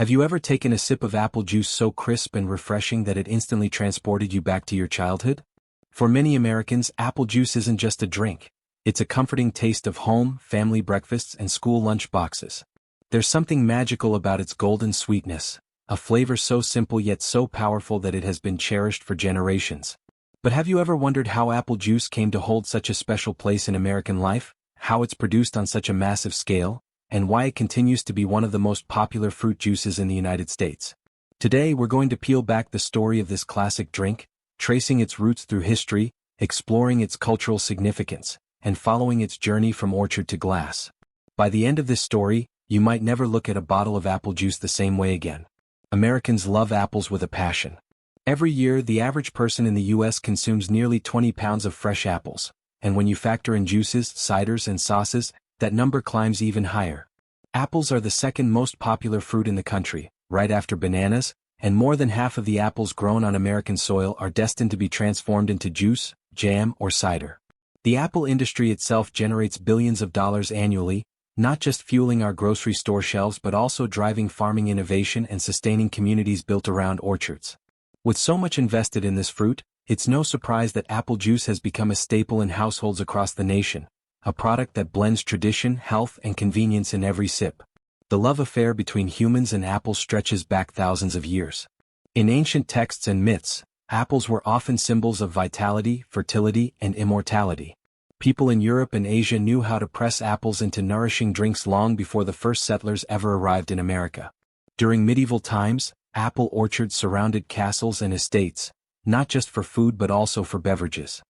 Have you ever taken a sip of apple juice so crisp and refreshing that it instantly transported you back to your childhood? For many Americans, apple juice isn't just a drink. It's a comforting taste of home, family breakfasts, and school lunch boxes. There's something magical about its golden sweetness, a flavor so simple yet so powerful that it has been cherished for generations. But have you ever wondered how apple juice came to hold such a special place in American life, how it's produced on such a massive scale, and why it continues to be one of the most popular fruit juices in the United States? Today we're going to peel back the story of this classic drink, tracing its roots through history, exploring its cultural significance, and following its journey from orchard to glass. By the end of this story, you might never look at a bottle of apple juice the same way again. Americans love apples with a passion. Every year, the average person in the U.S. consumes nearly 20 pounds of fresh apples, and when you factor in juices, ciders, and sauces, that number climbs even higher. Apples are the second most popular fruit in the country, right after bananas, and more than half of the apples grown on American soil are destined to be transformed into juice, jam, or cider. The apple industry itself generates billions of dollars annually, not just fueling our grocery store shelves but also driving farming innovation and sustaining communities built around orchards. With so much invested in this fruit, it's no surprise that apple juice has become a staple in households across the nation, a product that blends tradition, health, and convenience in every sip. The love affair between humans and apples stretches back thousands of years. In ancient texts and myths, apples were often symbols of vitality, fertility, and immortality. People in Europe and Asia knew how to press apples into nourishing drinks long before the first settlers ever arrived in America. During medieval times, apple orchards surrounded castles and estates, not just for food but also for beverages.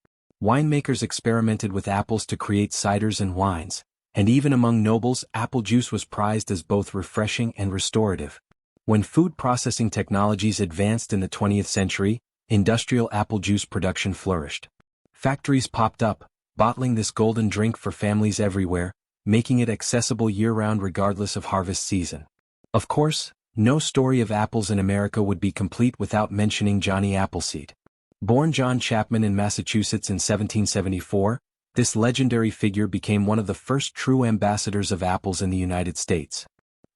Winemakers experimented with apples to create ciders and wines, and even among nobles, apple juice was prized as both refreshing and restorative. When food processing technologies advanced in the 20th century, industrial apple juice production flourished. Factories popped up, bottling this golden drink for families everywhere, making it accessible year-round regardless of harvest season. Of course, no story of apples in America would be complete without mentioning Johnny Appleseed. Born John Chapman in Massachusetts in 1774, this legendary figure became one of the first true ambassadors of apples in the United States.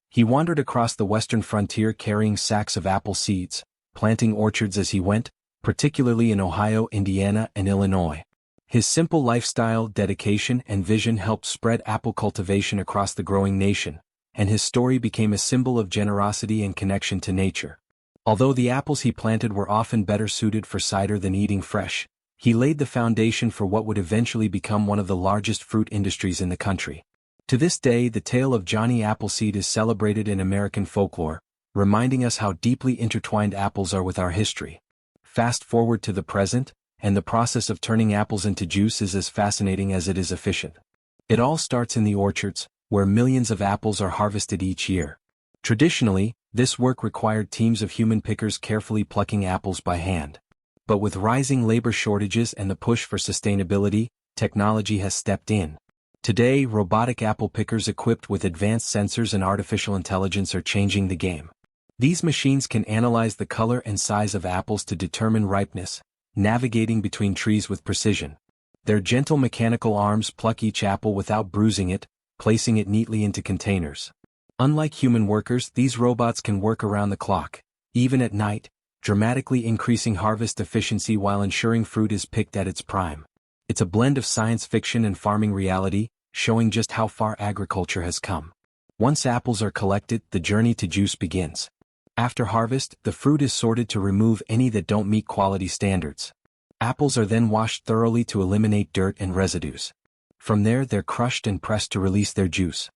He wandered across the western frontier carrying sacks of apple seeds, planting orchards as he went, particularly in Ohio, Indiana, and Illinois. His simple lifestyle, dedication, and vision helped spread apple cultivation across the growing nation, and his story became a symbol of generosity and connection to nature. Although the apples he planted were often better suited for cider than eating fresh, he laid the foundation for what would eventually become one of the largest fruit industries in the country. To this day, the tale of Johnny Appleseed is celebrated in American folklore, reminding us how deeply intertwined apples are with our history. Fast forward to the present, and the process of turning apples into juice is as fascinating as it is efficient. It all starts in the orchards, where millions of apples are harvested each year. Traditionally, this work required teams of human pickers carefully plucking apples by hand. But with rising labor shortages and the push for sustainability, technology has stepped in. Today, robotic apple pickers equipped with advanced sensors and artificial intelligence are changing the game. These machines can analyze the color and size of apples to determine ripeness, navigating between trees with precision. Their gentle mechanical arms pluck each apple without bruising it, placing it neatly into containers. Unlike human workers, these robots can work around the clock, even at night, dramatically increasing harvest efficiency while ensuring fruit is picked at its prime. It's a blend of science fiction and farming reality, showing just how far agriculture has come. Once apples are collected, the journey to juice begins. After harvest, the fruit is sorted to remove any that don't meet quality standards. Apples are then washed thoroughly to eliminate dirt and residues. From there, they're crushed and pressed to release their juice.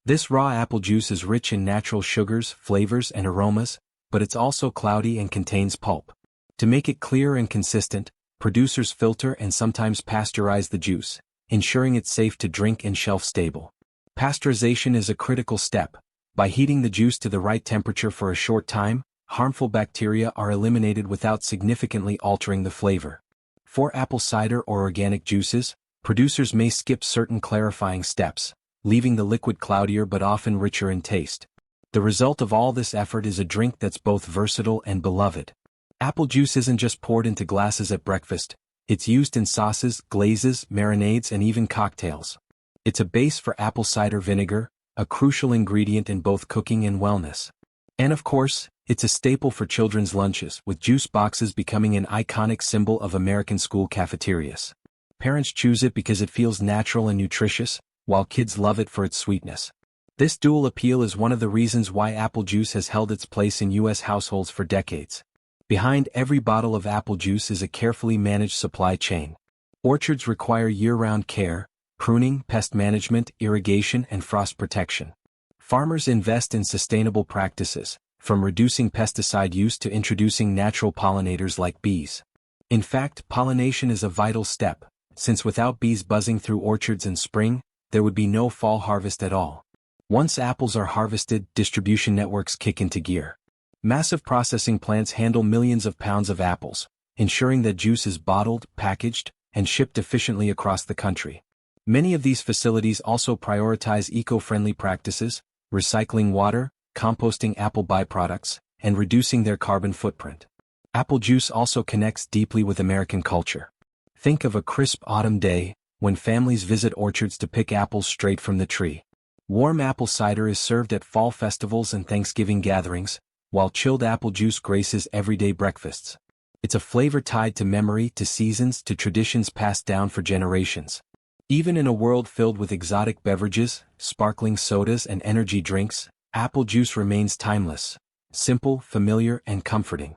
This raw apple juice is rich in natural sugars, flavors, and aromas, but it's also cloudy and contains pulp. To make it clear and consistent, producers filter and sometimes pasteurize the juice, ensuring it's safe to drink and shelf-stable. Pasteurization is a critical step. By heating the juice to the right temperature for a short time, harmful bacteria are eliminated without significantly altering the flavor. For apple cider or organic juices, producers may skip certain clarifying steps, leaving the liquid cloudier but often richer in taste. The result of all this effort is a drink that's both versatile and beloved. Apple juice isn't just poured into glasses at breakfast, it's used in sauces, glazes, marinades, and even cocktails. It's a base for apple cider vinegar, a crucial ingredient in both cooking and wellness. And of course, it's a staple for children's lunches, with juice boxes becoming an iconic symbol of American school cafeterias. Parents choose it because it feels natural and nutritious, while kids love it for its sweetness. This dual appeal is one of the reasons why apple juice has held its place in U.S. households for decades. Behind every bottle of apple juice is a carefully managed supply chain. Orchards require year-round care, pruning, pest management, irrigation, and frost protection. Farmers invest in sustainable practices, from reducing pesticide use to introducing natural pollinators like bees. In fact, pollination is a vital step, since without bees buzzing through orchards in spring, there would be no fall harvest at all. Once apples are harvested, distribution networks kick into gear. Massive processing plants handle millions of pounds of apples, ensuring that juice is bottled, packaged, and shipped efficiently across the country. Many of these facilities also prioritize eco-friendly practices, recycling water, composting apple byproducts, and reducing their carbon footprint. Apple juice also connects deeply with American culture. Think of a crisp autumn day, when families visit orchards to pick apples straight from the tree. Warm apple cider is served at fall festivals and Thanksgiving gatherings, while chilled apple juice graces everyday breakfasts. It's a flavor tied to memory, to seasons, to traditions passed down for generations. Even in a world filled with exotic beverages, sparkling sodas, and energy drinks, apple juice remains timeless, simple, familiar, and comforting.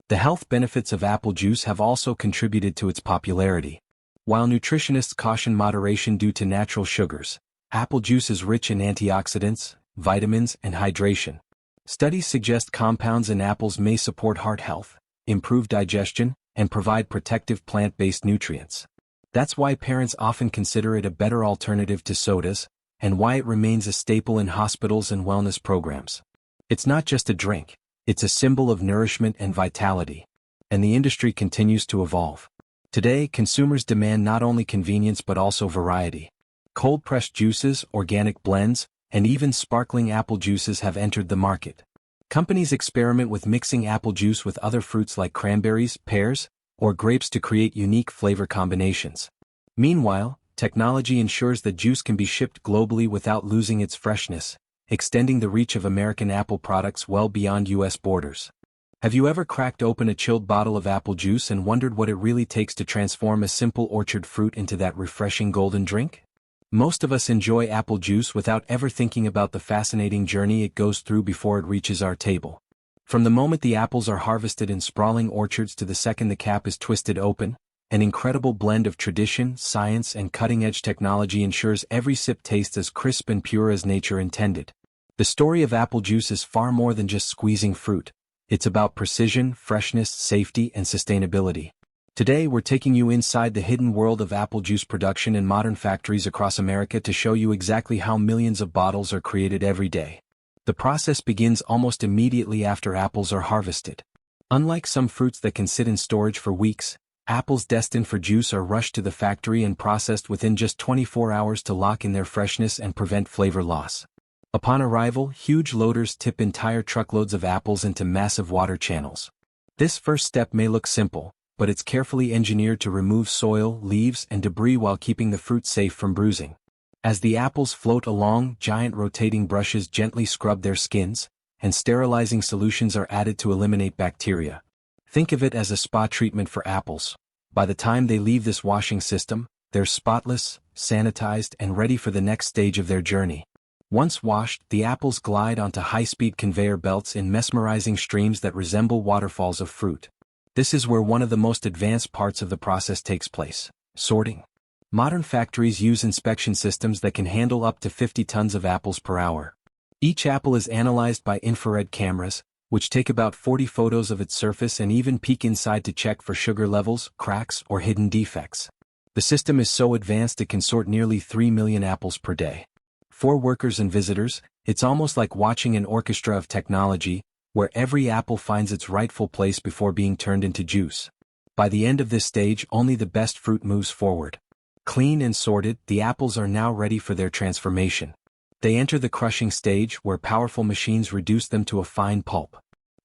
The health benefits of apple juice have also contributed to its popularity. While nutritionists caution moderation due to natural sugars, apple juice is rich in antioxidants, vitamins, and hydration. Studies suggest compounds in apples may support heart health, improve digestion, and provide protective plant-based nutrients. That's why parents often consider it a better alternative to sodas, and why it remains a staple in hospitals and wellness programs. It's not just a drink, it's a symbol of nourishment and vitality. And the industry continues to evolve. Today, consumers demand not only convenience but also variety. Cold-pressed juices, organic blends, and even sparkling apple juices have entered the market. Companies experiment with mixing apple juice with other fruits like cranberries, pears, or grapes to create unique flavor combinations. Meanwhile, technology ensures that juice can be shipped globally without losing its freshness, extending the reach of American apple products well beyond U.S. borders. Have you ever cracked open a chilled bottle of apple juice and wondered what it really takes to transform a simple orchard fruit into that refreshing golden drink? Most of us enjoy apple juice without ever thinking about the fascinating journey it goes through before it reaches our table. From the moment the apples are harvested in sprawling orchards to the second the cap is twisted open, an incredible blend of tradition, science, and cutting-edge technology ensures every sip tastes as crisp and pure as nature intended. The story of apple juice is far more than just squeezing fruit. It's about precision, freshness, safety, and sustainability. Today we're taking you inside the hidden world of apple juice production in modern factories across America to show you exactly how millions of bottles are created every day. The process begins almost immediately after apples are harvested. Unlike some fruits that can sit in storage for weeks, apples destined for juice are rushed to the factory and processed within just 24 hours to lock in their freshness and prevent flavor loss. Upon arrival, huge loaders tip entire truckloads of apples into massive water channels. This first step may look simple, but it's carefully engineered to remove soil, leaves, and debris while keeping the fruit safe from bruising. As the apples float along, giant rotating brushes gently scrub their skins, and sterilizing solutions are added to eliminate bacteria. Think of it as a spa treatment for apples. By the time they leave this washing system, they're spotless, sanitized, and ready for the next stage of their journey. Once washed, the apples glide onto high-speed conveyor belts in mesmerizing streams that resemble waterfalls of fruit. This is where one of the most advanced parts of the process takes place: sorting. Modern factories use inspection systems that can handle up to 50 tons of apples per hour. Each apple is analyzed by infrared cameras, which take about 40 photos of its surface and even peek inside to check for sugar levels, cracks, or hidden defects. The system is so advanced it can sort nearly 3 million apples per day. For workers and visitors, it's almost like watching an orchestra of technology, where every apple finds its rightful place before being turned into juice. By the end of this stage, only the best fruit moves forward. Clean and sorted, the apples are now ready for their transformation. They enter the crushing stage, where powerful machines reduce them to a fine pulp.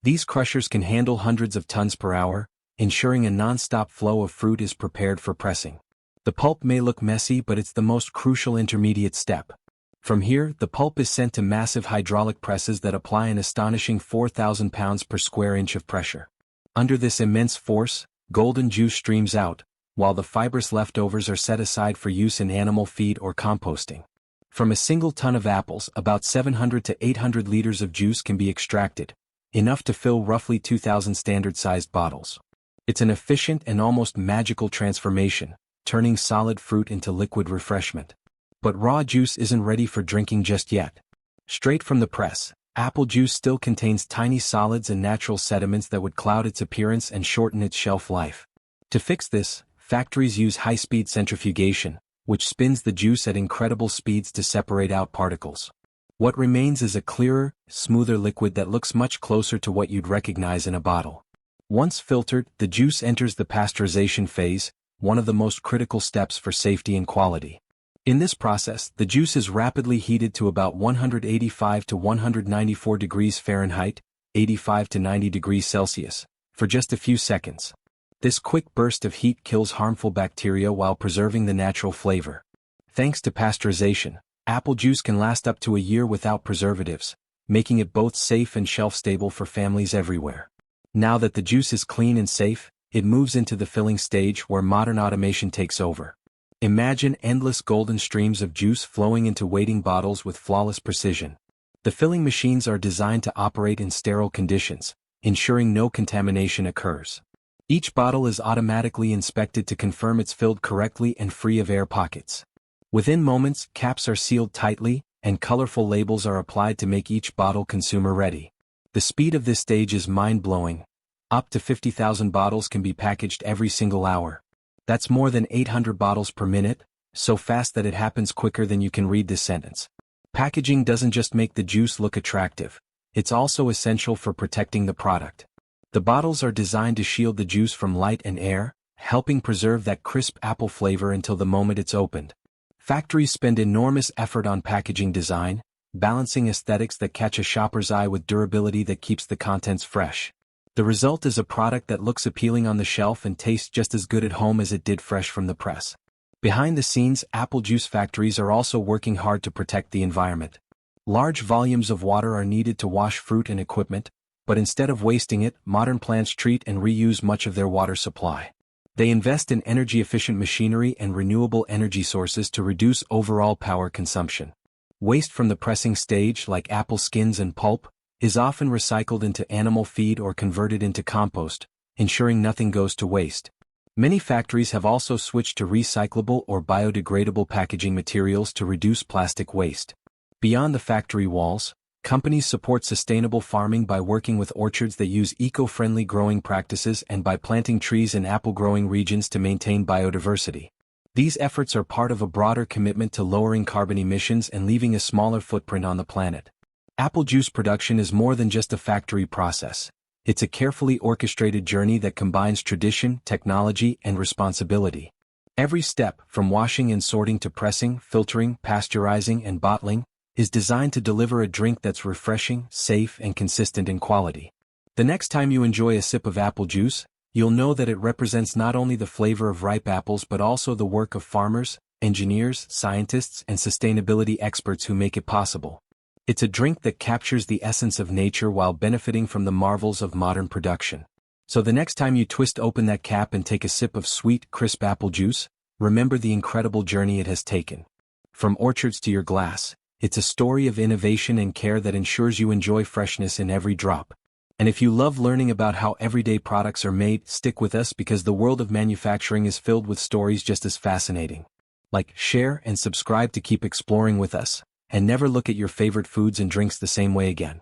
These crushers can handle hundreds of tons per hour, ensuring a non-stop flow of fruit is prepared for pressing. The pulp may look messy, but it's the most crucial intermediate step. From here, the pulp is sent to massive hydraulic presses that apply an astonishing 4,000 pounds per square inch of pressure. Under this immense force, golden juice streams out, while the fibrous leftovers are set aside for use in animal feed or composting. From a single ton of apples, about 700 to 800 liters of juice can be extracted, enough to fill roughly 2,000 standard-sized bottles. It's an efficient and almost magical transformation, turning solid fruit into liquid refreshment. But raw juice isn't ready for drinking just yet. Straight from the press, apple juice still contains tiny solids and natural sediments that would cloud its appearance and shorten its shelf life. To fix this, factories use high-speed centrifugation, which spins the juice at incredible speeds to separate out particles. What remains is a clearer, smoother liquid that looks much closer to what you'd recognize in a bottle. Once filtered, the juice enters the pasteurization phase, one of the most critical steps for safety and quality. In this process, the juice is rapidly heated to about 185 to 194 degrees Fahrenheit, 85 to 90 degrees Celsius, for just a few seconds. This quick burst of heat kills harmful bacteria while preserving the natural flavor. Thanks to pasteurization, apple juice can last up to a year without preservatives, making it both safe and shelf-stable for families everywhere. Now that the juice is clean and safe, it moves into the filling stage where modern automation takes over. Imagine endless golden streams of juice flowing into waiting bottles with flawless precision. The filling machines are designed to operate in sterile conditions, ensuring no contamination occurs. Each bottle is automatically inspected to confirm it's filled correctly and free of air pockets. Within moments, caps are sealed tightly, and colorful labels are applied to make each bottle consumer-ready. The speed of this stage is mind-blowing. Up to 50,000 bottles can be packaged every single hour. That's more than 800 bottles per minute, so fast that it happens quicker than you can read this sentence. Packaging doesn't just make the juice look attractive, it's also essential for protecting the product. The bottles are designed to shield the juice from light and air, helping preserve that crisp apple flavor until the moment it's opened. Factories spend enormous effort on packaging design, balancing aesthetics that catch a shopper's eye with durability that keeps the contents fresh. The result is a product that looks appealing on the shelf and tastes just as good at home as it did fresh from the press. Behind the scenes, apple juice factories are also working hard to protect the environment. Large volumes of water are needed to wash fruit and equipment, but instead of wasting it, modern plants treat and reuse much of their water supply. They invest in energy-efficient machinery and renewable energy sources to reduce overall power consumption. Waste from the pressing stage, like apple skins and pulp, is often recycled into animal feed or converted into compost, ensuring nothing goes to waste. Many factories have also switched to recyclable or biodegradable packaging materials to reduce plastic waste. Beyond the factory walls, companies support sustainable farming by working with orchards that use eco-friendly growing practices and by planting trees in apple-growing regions to maintain biodiversity. These efforts are part of a broader commitment to lowering carbon emissions and leaving a smaller footprint on the planet. Apple juice production is more than just a factory process. It's a carefully orchestrated journey that combines tradition, technology, and responsibility. Every step, from washing and sorting to pressing, filtering, pasteurizing, and bottling, is designed to deliver a drink that's refreshing, safe, and consistent in quality. The next time you enjoy a sip of apple juice, you'll know that it represents not only the flavor of ripe apples but also the work of farmers, engineers, scientists, and sustainability experts who make it possible. It's a drink that captures the essence of nature while benefiting from the marvels of modern production. So the next time you twist open that cap and take a sip of sweet, crisp apple juice, remember the incredible journey it has taken. From orchards to your glass, it's a story of innovation and care that ensures you enjoy freshness in every drop. And if you love learning about how everyday products are made, stick with us because the world of manufacturing is filled with stories just as fascinating. Like, share, and subscribe to keep exploring with us, and never look at your favorite foods and drinks the same way again.